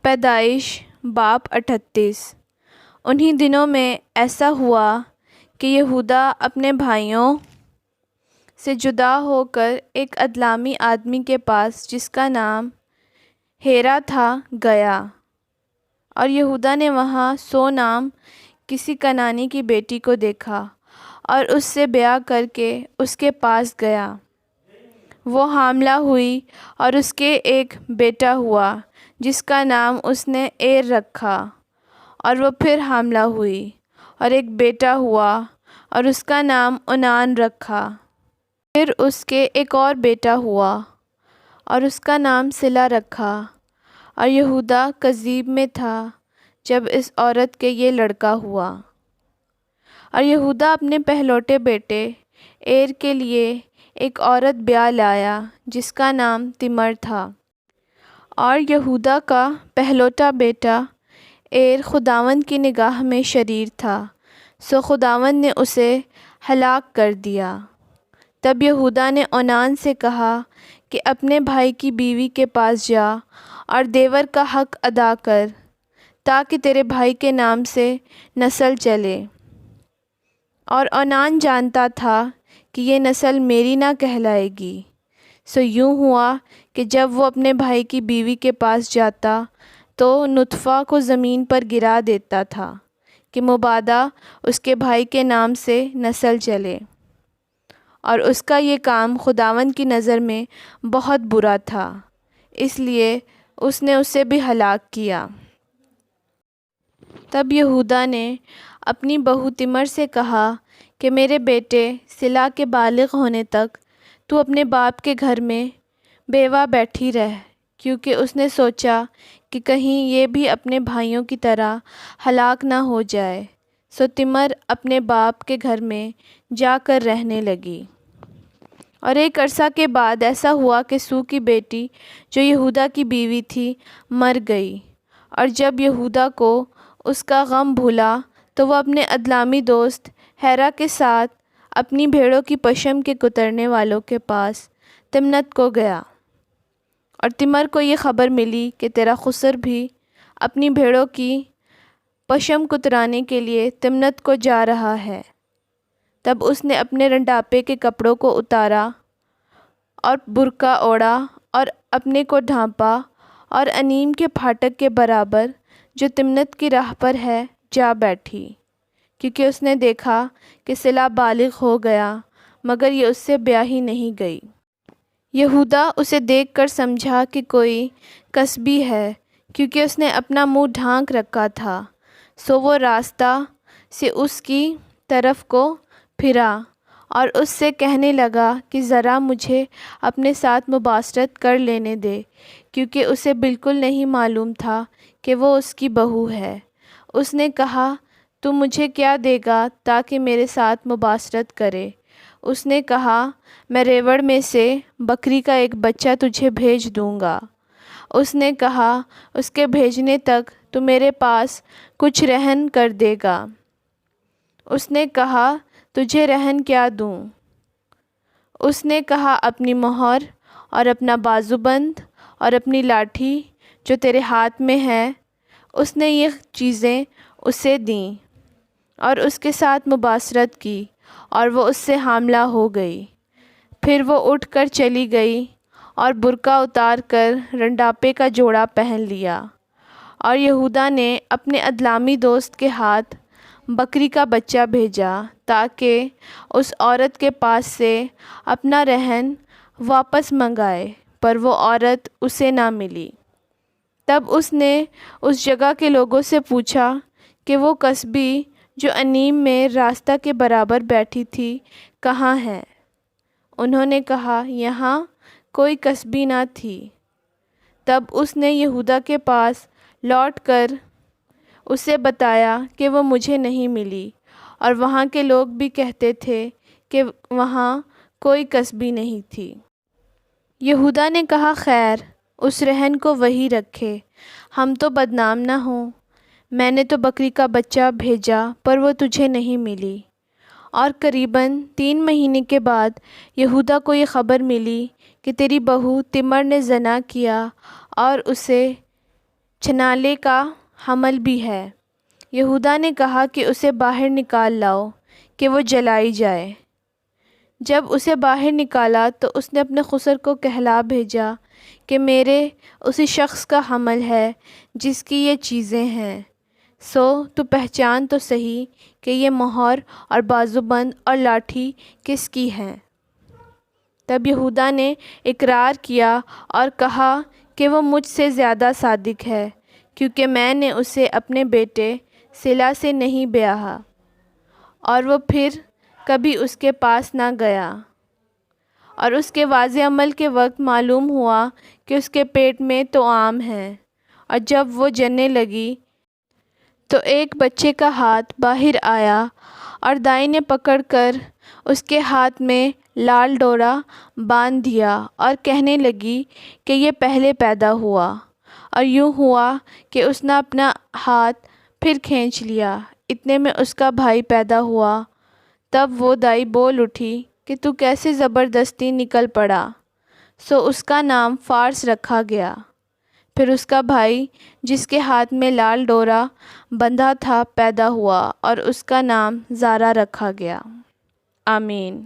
پیدائش باب 38۔ انہی دنوں میں ایسا ہوا کہ یہودا اپنے بھائیوں سے جدا ہو کر ایک ادلامی آدمی کے پاس جس کا نام ہیرا تھا گیا، اور یہودا نے وہاں سو نام کسی کنعانی کی بیٹی کو دیکھا اور اس سے بیاہ کر کے اس کے پاس گیا۔ وہ حاملہ ہوئی اور اس کے ایک بیٹا ہوا جس کا نام اس نے ایر رکھا، اور وہ پھر حاملہ ہوئی اور ایک بیٹا ہوا اور اس کا نام اونان رکھا۔ پھر اس کے ایک اور بیٹا ہوا اور اس کا نام سلا رکھا، اور یہودا کذیب میں تھا جب اس عورت کے یہ لڑکا ہوا۔ اور یہودا اپنے پہلوٹے بیٹے ایر کے لیے ایک عورت بیاہ لایا جس کا نام تمر تھا، اور یہودا کا پہلوٹا بیٹا ایر خداوند کی نگاہ میں شریر تھا، سو خداوند نے اسے ہلاک کر دیا۔ تب یہودا نے اونان سے کہا کہ اپنے بھائی کی بیوی کے پاس جا اور دیور کا حق ادا کر، تاکہ تیرے بھائی کے نام سے نسل چلے۔ اور اونان جانتا تھا کہ یہ نسل میری نہ کہلائے گی، سو یوں ہوا کہ جب وہ اپنے بھائی کی بیوی کے پاس جاتا تو نطفہ کو زمین پر گرا دیتا تھا کہ مبادا اس کے بھائی کے نام سے نسل چلے، اور اس کا یہ کام خداوند کی نظر میں بہت برا تھا، اس لیے اس نے اسے بھی ہلاک کیا۔ تب یہودا نے اپنی بہو تمر سے کہا کہ میرے بیٹے سلا کے بالغ ہونے تک تو اپنے باپ کے گھر میں بیوہ بیٹھی رہ، کیونکہ اس نے سوچا کہ کہیں یہ بھی اپنے بھائیوں کی طرح ہلاک نہ ہو جائے۔ سو تمر اپنے باپ کے گھر میں جا کر رہنے لگی۔ اور ایک عرصہ کے بعد ایسا ہوا کہ سو کی بیٹی جو یہودا کی بیوی تھی مر گئی، اور جب یہودا کو اس کا غم بھولا تو وہ اپنے ادلامی دوست ہیرا کے ساتھ اپنی بھیڑوں کی پشم کے کترنے والوں کے پاس تمنت کو گیا۔ اور تمر کو یہ خبر ملی کہ تیرا خسر بھی اپنی بھیڑوں کی پشم کترانے کے لیے تمنت کو جا رہا ہے۔ تب اس نے اپنے رنڈاپے کے کپڑوں کو اتارا اور برقع اوڑھا اور اپنے کو ڈھانپا، اور انیم کے پھاٹک کے برابر جو تمنت کی راہ پر ہے جا بیٹھی، کیونکہ اس نے دیکھا کہ سلا بالغ ہو گیا مگر یہ اس سے بیاہی نہیں گئی۔ یہودا اسے دیکھ کر سمجھا کہ کوئی کسبی ہے، کیونکہ اس نے اپنا منہ ڈھانک رکھا تھا، سو وہ راستہ سے اس کی طرف کو پھرا اور اس سے کہنے لگا کہ ذرا مجھے اپنے ساتھ مباشرت کر لینے دے، کیونکہ اسے بالکل نہیں معلوم تھا کہ وہ اس کی بہو ہے۔ اس نے کہا تو مجھے کیا دے گا تاکہ میرے ساتھ مباشرت کرے؟ اس نے کہا میں ریوڑ میں سے بکری کا ایک بچہ تجھے بھیج دوں گا۔ اس نے کہا اس کے بھیجنے تک تو میرے پاس کچھ رہن کر دے گا۔ اس نے کہا تجھے رہن کیا دوں؟ اس نے کہا اپنی مہر اور اپنا بازوبند اور اپنی لاٹھی جو تیرے ہاتھ میں ہے۔ اس نے یہ چیزیں اسے دیں اور اس کے ساتھ مباشرت کی، اور وہ اس سے حاملہ ہو گئی۔ پھر وہ اٹھ کر چلی گئی اور برقع اتار کر رنڈاپے کا جوڑا پہن لیا، اور یہودا نے اپنے ادلامی دوست کے ہاتھ بکری کا بچہ بھیجا تاکہ اس عورت کے پاس سے اپنا رہن واپس منگائے، پر وہ عورت اسے نہ ملی۔ تب اس نے اس جگہ کے لوگوں سے پوچھا کہ وہ کسبی جو انیم میں راستہ کے برابر بیٹھی تھی کہاں ہے؟ انہوں نے کہا یہاں کوئی کسبی نہ تھی۔ تب اس نے یہودا کے پاس لوٹ کر اسے بتایا کہ وہ مجھے نہیں ملی، اور وہاں کے لوگ بھی کہتے تھے کہ وہاں کوئی کسبی نہیں تھی۔ یہودا نے کہا خیر، اس رہن کو وہی رکھے، ہم تو بدنام نہ ہوں۔ میں نے تو بکری کا بچہ بھیجا پر وہ تجھے نہیں ملی۔ اور قریباً 3 مہینے کے بعد یہودا کو یہ خبر ملی کہ تیری بہو تمر نے زنا کیا اور اسے چھنالے کا حمل بھی ہے۔ یہودا نے کہا کہ اسے باہر نکال لاؤ کہ وہ جلائی جائے۔ جب اسے باہر نکالا تو اس نے اپنے خسر کو کہلا بھیجا کہ میرے اسی شخص کا حمل ہے جس کی یہ چیزیں ہیں، سو تو پہچان تو صحیح کہ یہ مہر اور بازوبند اور لاٹھی کس کی ہیں۔ تب یہودا نے اقرار کیا اور کہا کہ وہ مجھ سے زیادہ صادق ہے، کیونکہ میں نے اسے اپنے بیٹے سلا سے نہیں بیاہا۔ اور وہ پھر کبھی اس کے پاس نہ گیا۔ اور اس کے واضح عمل کے وقت معلوم ہوا کہ اس کے پیٹ میں توأم ہے، اور جب وہ جننے لگی تو ایک بچے کا ہاتھ باہر آیا اور دائی نے پکڑ کر اس کے ہاتھ میں لال ڈورا باندھ دیا اور کہنے لگی کہ یہ پہلے پیدا ہوا۔ اور یوں ہوا کہ اس نے اپنا ہاتھ پھر کھینچ لیا، اتنے میں اس کا بھائی پیدا ہوا۔ تب وہ دائی بول اٹھی کہ تو کیسے زبردستی نکل پڑا، سو اس کا نام فارس رکھا گیا۔ پھر اس کا بھائی جس کے ہاتھ میں لال ڈورا بندھا تھا پیدا ہوا اور اس کا نام زارا رکھا گیا۔ آمین۔